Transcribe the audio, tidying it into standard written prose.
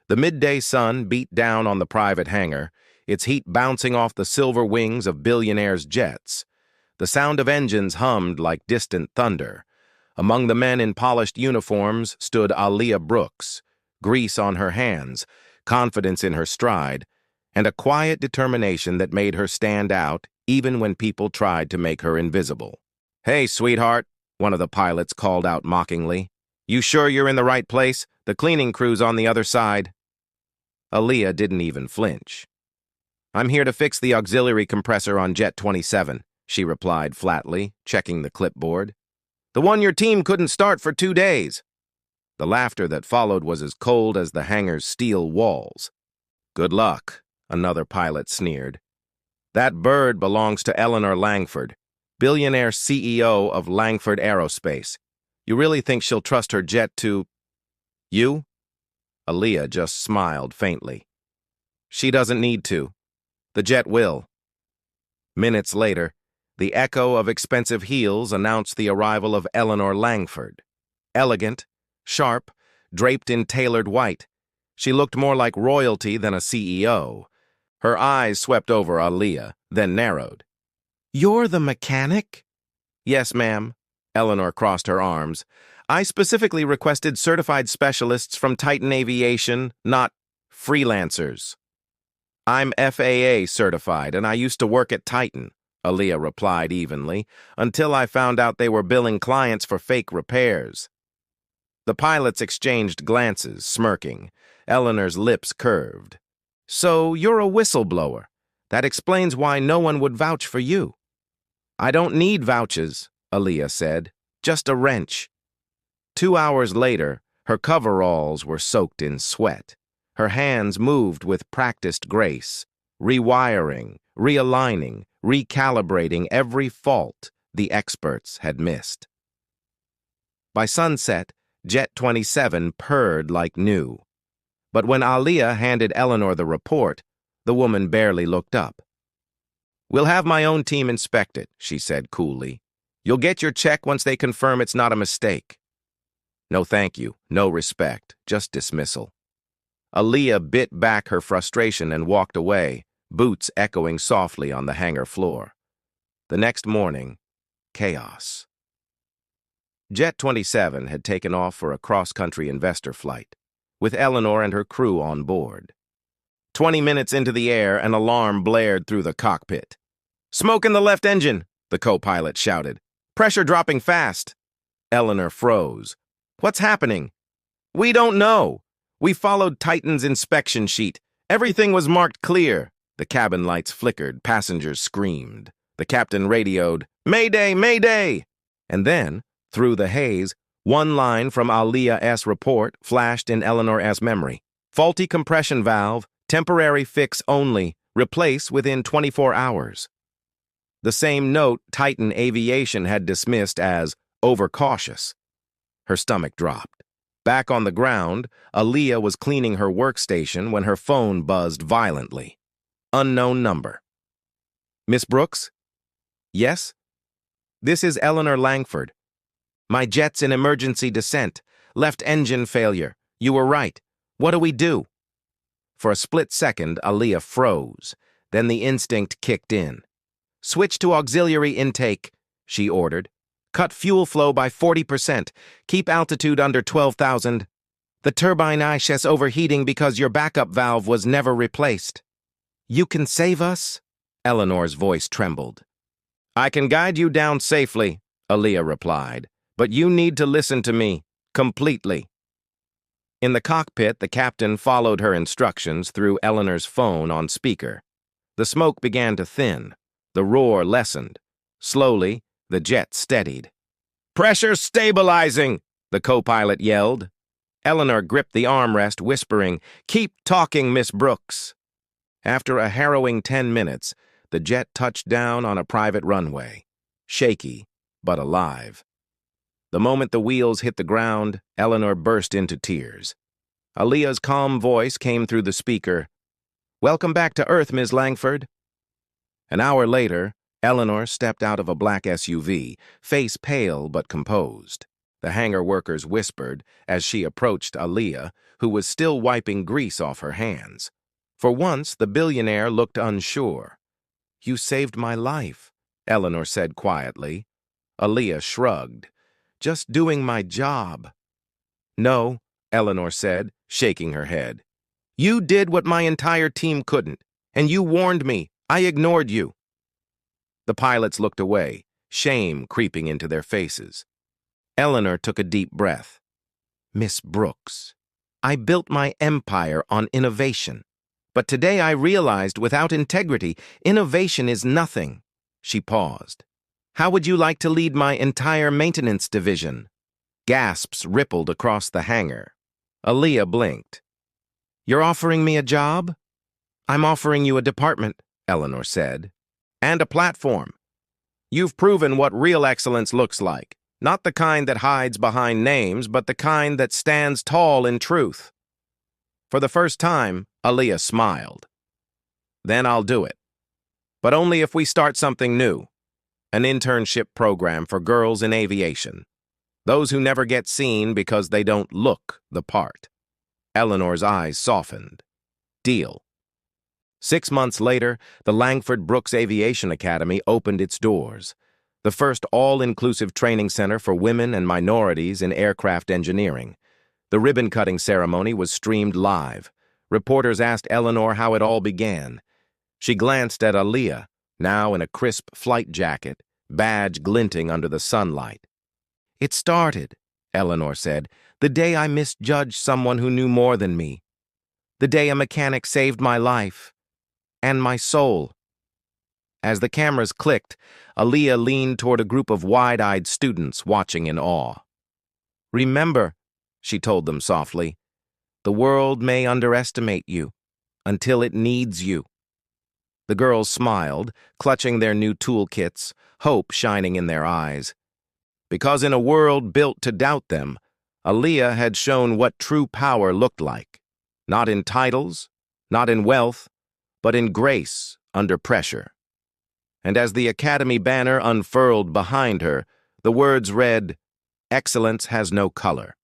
The midday sun beat down on the private hangar, its heat bouncing off the silver wings of Billionaire's jets. The sound of engines hummed like distant thunder. Among the men in polished uniforms stood Aaliyah Brooks, grease on her hands, confidence in her stride, and a quiet determination that made her stand out even when people tried to make her invisible. "Hey, sweetheart," one of the pilots called out mockingly. "You sure you're in the right place? The cleaning crew's on the other side." Aaliyah didn't even flinch. "I'm here to fix the auxiliary compressor on Jet 27, she replied flatly, checking the clipboard. "The one your team couldn't start for 2 days. The laughter that followed was as cold as the hangar's steel walls. "Good luck," another pilot sneered. "That bird belongs to Eleanor Langford, Billionaire CEO of Langford Aerospace. You really think she'll trust her jet to you?" Aaliyah just smiled faintly. "She doesn't need to. The jet will." Minutes later, the echo of expensive heels announced the arrival of Eleanor Langford. Elegant, sharp, draped in tailored white, she looked more like royalty than a CEO. Her eyes swept over Aaliyah, then narrowed. "You're the mechanic?" "Yes, ma'am." Eleanor crossed her arms. "I specifically requested certified specialists from Titan Aviation, not freelancers." "I'm FAA certified, and I used to work at Titan," Aaliyah replied evenly, "until I found out they were billing clients for fake repairs." The pilots exchanged glances, smirking. Eleanor's lips curved. "So you're a whistleblower. That explains why no one would vouch for you." "I don't need vouches," Aaliyah said. "Just a wrench." 2 hours later, her coveralls were soaked in sweat. Her hands moved with practiced grace, rewiring, realigning, recalibrating every fault the experts had missed. By sunset, Jet 27 purred like new. But when Aaliyah handed Eleanor the report, the woman barely looked up. "We'll have my own team inspect it," she said coolly. "You'll get your check once they confirm it's not a mistake." No thank you, no respect, just dismissal. Aaliyah bit back her frustration and walked away, boots echoing softly on the hangar floor. The next morning, chaos. Jet 27 had taken off for a cross-country investor flight, with Eleanor and her crew on board. 20 minutes into the air, an alarm blared through the cockpit. "Smoke in the left engine," the co-pilot shouted. "Pressure dropping fast." Eleanor froze. "What's happening?" "We don't know. We followed Titan's inspection sheet. Everything was marked clear." The cabin lights flickered, passengers screamed. The captain radioed, "Mayday, Mayday!" And then, through the haze, one line from Aaliyah's report flashed in Eleanor's memory. "Faulty compression valve, temporary fix only, replace within 24 hours. The same note Titan Aviation had dismissed as overcautious. Her stomach dropped. Back on the ground, Aaliyah was cleaning her workstation when her phone buzzed violently. Unknown number. "Miss Brooks?" "Yes?" "This is Eleanor Langford. My jet's in emergency descent. Left engine failure. You were right. What do we do?" For a split second, Aaliyah froze. Then the instinct kicked in. "Switch to auxiliary intake," she ordered. "Cut fuel flow by 40%. Keep altitude under 12,000. The turbine is overheating because your backup valve was never replaced." "You can save us?" Eleanor's voice trembled. "I can guide you down safely," Aaliyah replied, "but you need to listen to me, completely." In the cockpit, the captain followed her instructions through Eleanor's phone on speaker. The smoke began to thin. The roar lessened. Slowly, the jet steadied. "Pressure stabilizing!" the co-pilot yelled. Eleanor gripped the armrest, whispering, "Keep talking, Miss Brooks." After a harrowing 10 minutes, the jet touched down on a private runway, shaky but alive. The moment the wheels hit the ground, Eleanor burst into tears. Aaliyah's calm voice came through the speaker. "Welcome back to Earth, Ms. Langford." An hour later, Eleanor stepped out of a black SUV, face pale but composed. the hangar workers whispered as she approached Aaliyah, who was still wiping grease off her hands. For once, the billionaire looked unsure. "You saved my life," Eleanor said quietly. Aaliyah shrugged. "Just doing my job." "No," Eleanor said, shaking her head. "You did what my entire team couldn't, and you warned me. I ignored you." The pilots looked away, shame creeping into their faces. Eleanor took a deep breath. "Miss Brooks, I built my empire on innovation. But today I realized without integrity, innovation is nothing." She paused. "How would you like to lead my entire maintenance division?" Gasps rippled across the hangar. Aaliyah blinked. "You're offering me a job?" "I'm offering you a department," Eleanor said. "And a platform. You've proven what real excellence looks like. Not the kind that hides behind names, but the kind that stands tall in truth." For the first time, Aaliyah smiled. "Then I'll do it. But only if we start something new. An internship program for girls in aviation. Those who never get seen because they don't look the part." Eleanor's eyes softened. "Deal." 6 months later, the Langford Brooks Aviation Academy opened its doors, the first all-inclusive training center for women and minorities in aircraft engineering. The ribbon-cutting ceremony was streamed live. Reporters asked Eleanor how it all began. She glanced at Aaliyah, now in a crisp flight jacket, badge glinting under the sunlight. "It started," Eleanor said, "the day I misjudged someone who knew more than me. The day a mechanic saved my life. And my soul." As the cameras clicked, Aaliyah leaned toward a group of wide-eyed students watching in awe. "Remember," she told them softly, "the world may underestimate you until it needs you." The girls smiled, clutching their new toolkits, hope shining in their eyes. Because in a world built to doubt them, Aaliyah had shown what true power looked like. Not in titles, not in wealth, but in grace under pressure. And as the Academy banner unfurled behind her, the words read, "Excellence has no color."